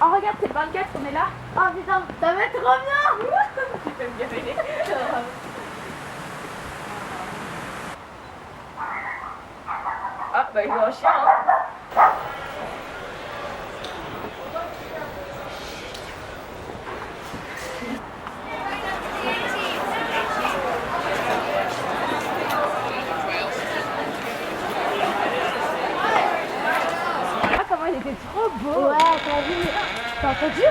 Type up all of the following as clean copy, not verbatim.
Oh regarde, c'est le 24, on est là. Oh putain, ça va être trop bien. Tu peux me gaver. Ah bah il voit un chien hein. Ah comment il était trop beau. Ouais, t'as vu? T'as entendu?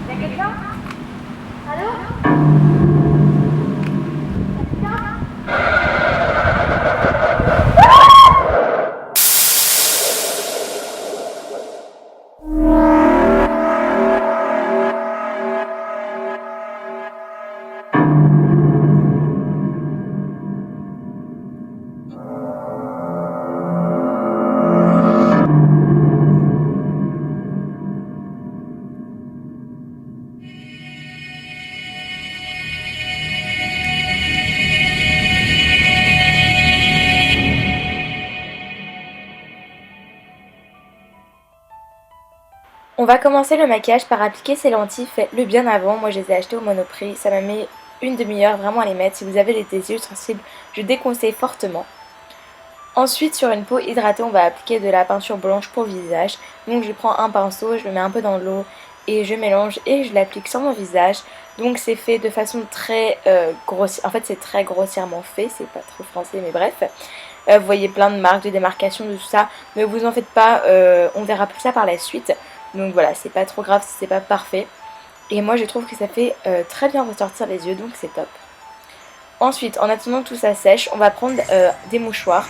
Y'a quelqu'un? Allô? On va commencer le maquillage par appliquer ces lentilles, faites-le bien avant. Moi je les ai achetées au Monoprix, ça m'a mis une demi-heure vraiment à les mettre. Si vous avez des yeux sensibles, je déconseille fortement. Ensuite sur une peau hydratée, on va appliquer de la peinture blanche pour visage. Donc je prends un pinceau, je le mets un peu dans l'eau et je mélange et je l'applique sur mon visage. Donc c'est fait de façon très grossière, en fait c'est très grossièrement fait, c'est pas trop français mais bref. Vous voyez plein de marques, de démarcations, de tout ça, ne vous en faites pas, on verra plus ça par la suite. Donc voilà, c'est pas trop grave si c'est pas parfait. Et moi je trouve que ça fait très bien ressortir les yeux, donc c'est top. Ensuite, en attendant que tout ça sèche, on va prendre des mouchoirs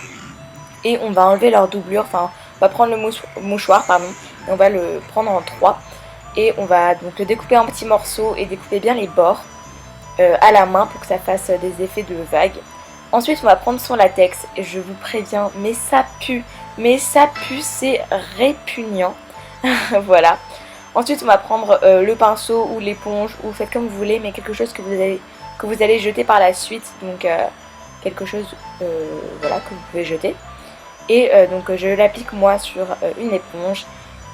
et on va enlever leur doublure. Enfin, on va prendre le mouchoir, pardon, et on va le prendre en 3. Et on va donc le découper en petits morceaux et découper bien les bords à la main pour que ça fasse des effets de vagues. Ensuite, on va prendre son latex. Et je vous préviens, mais ça pue, c'est répugnant. Voilà. Ensuite on va prendre le pinceau ou l'éponge ou faites comme vous voulez, mais quelque chose que vous allez jeter par la suite. Donc quelque chose voilà, que vous pouvez jeter. Et donc je l'applique moi sur une éponge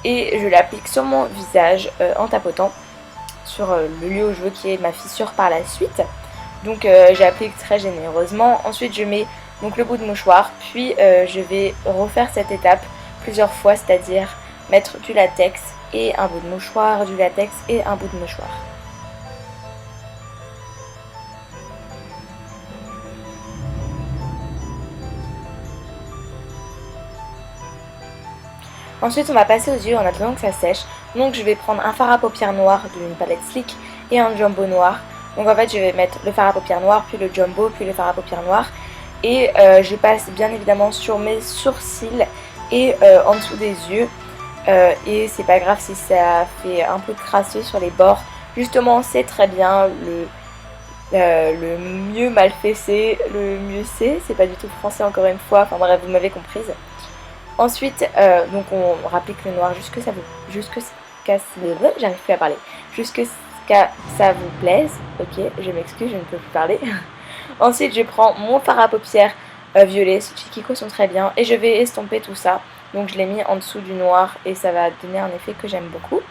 et je l'applique sur mon visage en tapotant sur le lieu où je veux qu'il y ait ma fissure par la suite. Donc j'applique très généreusement. Ensuite je mets donc le bout de mouchoir, puis je vais refaire cette étape plusieurs fois, c'est-à-dire mettre du latex et un bout de mouchoir, du latex et un bout de mouchoir. Ensuite on va passer aux yeux en attendant que ça sèche. Donc je vais prendre un fard à paupières noir d'une palette Sleek et un jumbo noir. Donc en fait je vais mettre le fard à paupières noir, puis le jumbo, puis le fard à paupières noir. Et je passe bien évidemment sur mes sourcils et en dessous des yeux. Et c'est pas grave si ça fait un peu crasseux sur les bords. Justement c'est très bien, le mieux mal fait c'est, le mieux c'est pas du tout français encore une fois, enfin bref vous m'avez comprise. Ensuite donc on rapplique le noir jusqu'à ça vous plaise. Ok, je m'excuse, je ne peux plus parler. Ensuite je prends mon fard à paupières violet, ceux de Kiko sont très bien, et je vais estomper tout ça. Donc je l'ai mis en dessous du noir et ça va donner un effet que j'aime beaucoup.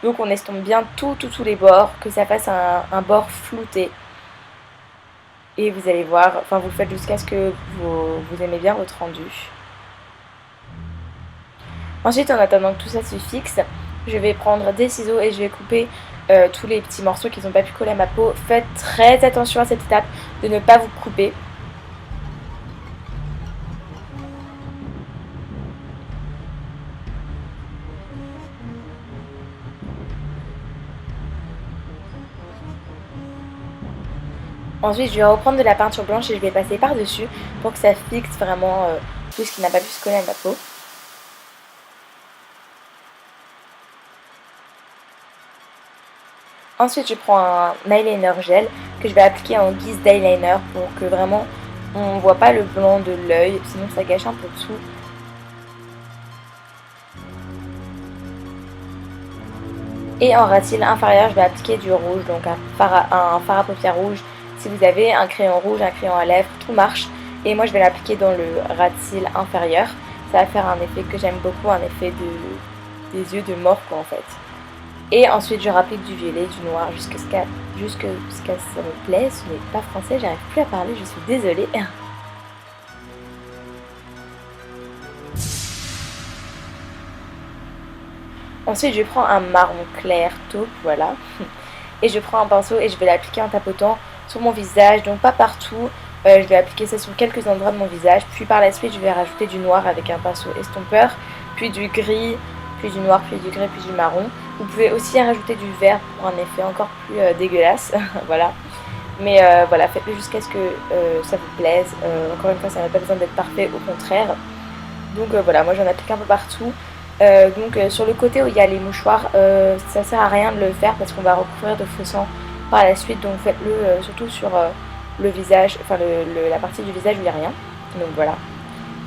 Donc on estompe bien tous les bords, que ça fasse un bord flouté. Et vous allez voir, enfin vous le faites jusqu'à ce que vous aimez bien votre rendu. Ensuite en attendant que tout ça se fixe, je vais prendre des ciseaux et je vais couper tous les petits morceaux qui n'ont pas pu coller à ma peau. Faites très attention à cette étape de ne pas vous couper. Ensuite je vais reprendre de la peinture blanche et je vais passer par dessus pour que ça fixe vraiment tout ce qui n'a pas pu se coller à ma peau. Ensuite je prends un eyeliner gel que je vais appliquer en guise d'eyeliner pour que vraiment on ne voit pas le blanc de l'œil, sinon ça gâche un peu tout. Et en ras de cils inférieur je vais appliquer du rouge, donc un fard à paupières rouge. Si vous avez un crayon rouge, un crayon à lèvres, tout marche. Et moi je vais l'appliquer dans le ras de cils inférieur. ça va faire un effet que j'aime beaucoup, un effet des yeux de mort quoi en fait. Et ensuite je rapplique du violet, du noir jusqu'à ce que ça me plaise. Ce n'est pas français, j'arrive plus à parler, je suis désolée. Ensuite je prends un marron clair taupe, voilà. Et je prends un pinceau et je vais l'appliquer en tapotant sur mon visage, donc pas partout. Je vais appliquer ça sur quelques endroits de mon visage. Puis par la suite je vais rajouter du noir avec un pinceau estompeur, puis du gris, puis du noir, puis du gris, puis du marron. Vous pouvez aussi rajouter du vert pour un effet encore plus dégueulasse. Voilà. Mais voilà, faites-le jusqu'à ce que ça vous plaise. Encore une fois, ça n'a pas besoin d'être parfait, au contraire. Donc voilà, moi j'en applique un peu partout. Sur le côté où il y a les mouchoirs, ça sert à rien de le faire parce qu'on va recouvrir de faux sang par la suite. Donc faites-le surtout sur le visage, enfin la partie du visage où il n'y a rien. Donc voilà.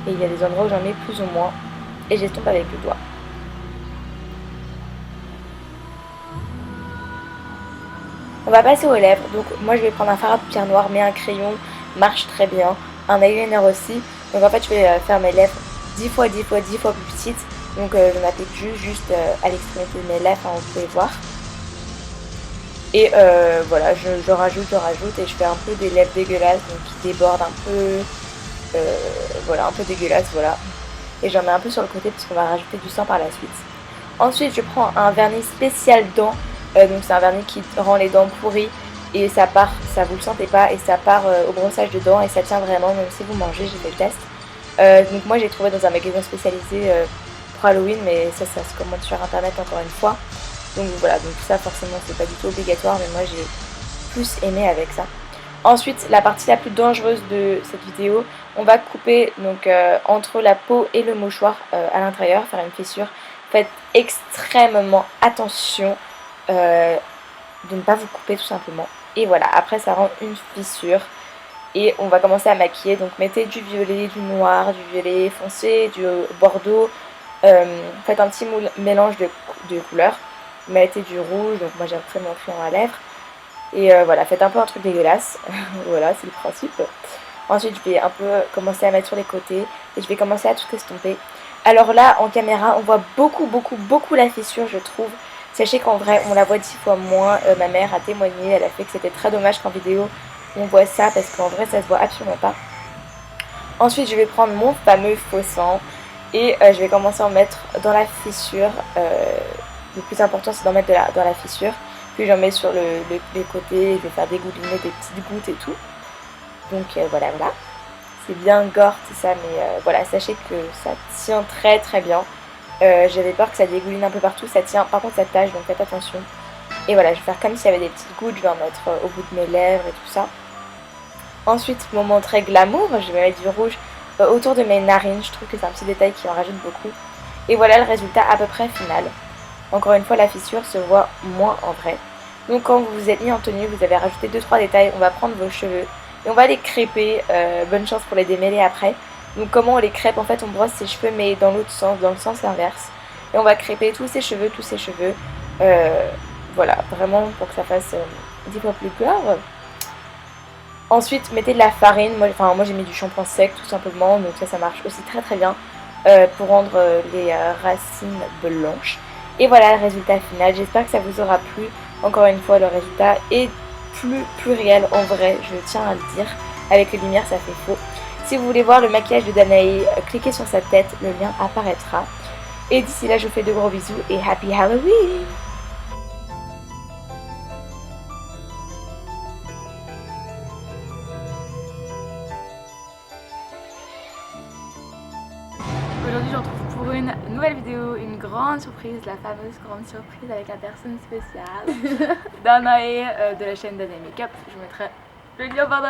Et il y a des endroits où j'en mets plus ou moins. Et j'estompe avec le doigt. On va passer aux lèvres. Donc moi je vais prendre un fard à paupières noir, mais un crayon marche très bien. Un eyeliner aussi. Donc en fait je vais faire mes lèvres 10 fois 10 fois 10 fois plus petites. Donc j'en applique juste à l'extrémité de mes lèvres, hein, vous pouvez voir. Et voilà, je rajoute et je fais un peu des lèvres dégueulasses, donc qui débordent un peu, voilà, un peu dégueulasse, voilà. Et j'en mets un peu sur le côté parce qu'on va rajouter du sang par la suite. Ensuite je prends un vernis spécial dents, donc c'est un vernis qui rend les dents pourries. Et ça part, ça vous le sentez pas, et ça part au brossage de dents et ça tient vraiment, même si vous mangez, j'ai fait le test. Donc moi j'ai trouvé dans un magasin spécialisé pour Halloween, mais ça se commande sur internet encore une fois. Donc voilà, donc ça forcément c'est pas du tout obligatoire, mais moi j'ai plus aimé avec ça. Ensuite, la partie la plus dangereuse de cette vidéo, on va couper donc entre la peau et le mouchoir à l'intérieur, faire une fissure. Faites extrêmement attention de ne pas vous couper tout simplement. Et voilà, après ça rend une fissure. Et on va commencer à maquiller, donc mettez du violet, du noir, du violet foncé, du bordeaux. Faites un petit mélange de couleurs. Mettez du rouge, donc moi j'ai pris mon crayon à lèvres. Et voilà, faites un peu un truc dégueulasse. Voilà, c'est le principe. Ensuite je vais un peu commencer à mettre sur les côtés. Et je vais commencer à tout estomper. Alors là, en caméra, on voit beaucoup la fissure, je trouve. Sachez qu'en vrai, on la voit 10 fois moins. Ma mère a témoigné, elle a fait que c'était très dommage qu'en vidéo, on voit ça. Parce qu'en vrai, ça se voit absolument pas. Ensuite, je vais prendre mon fameux faux sang. Et je vais commencer à en mettre dans la fissure. Le plus important, c'est d'en mettre dans la fissure. Puis j'en mets sur les côtés. Je vais faire dégouliner des petites gouttes et tout. Donc voilà. C'est bien gore tout ça, mais voilà, sachez que ça tient très bien. J'avais peur que ça dégouline un peu partout, ça tient, par contre ça tâche, donc faites attention. Et voilà, je vais faire comme s'il y avait des petites gouttes, je vais en mettre au bout de mes lèvres et tout ça. Ensuite, moment très glamour, je vais mettre du rouge autour de mes narines, je trouve que c'est un petit détail qui en rajoute beaucoup. Et voilà le résultat à peu près final. Encore une fois, la fissure se voit moins en vrai. Donc quand vous vous êtes mis en tenue, vous avez rajouté 2-3 détails, on va prendre vos cheveux et on va les crêper, bonne chance pour les démêler après. Donc comment on les crêpe, en fait on brosse ses cheveux mais dans l'autre sens, dans le sens inverse. Et on va crêper tous ses cheveux, voilà, vraiment pour que ça fasse 10 fois plus peur. Ensuite mettez de la farine, moi j'ai mis du shampoing sec tout simplement, donc ça marche aussi très bien pour rendre les racines blanches. Et voilà le résultat final, j'espère que ça vous aura plu. Encore une fois, le résultat est plus réel en vrai, je tiens à le dire. Avec les lumières ça fait faux. Si vous voulez voir le maquillage de Danae, cliquez sur sa tête, le lien apparaîtra. Et d'ici là, je vous fais de gros bisous et Happy Halloween! Aujourd'hui, je vous retrouve pour une nouvelle vidéo, une grande surprise, la fameuse grande surprise avec la personne spéciale Danae de la chaîne Danae Makeup. Je vous mettrai le lien par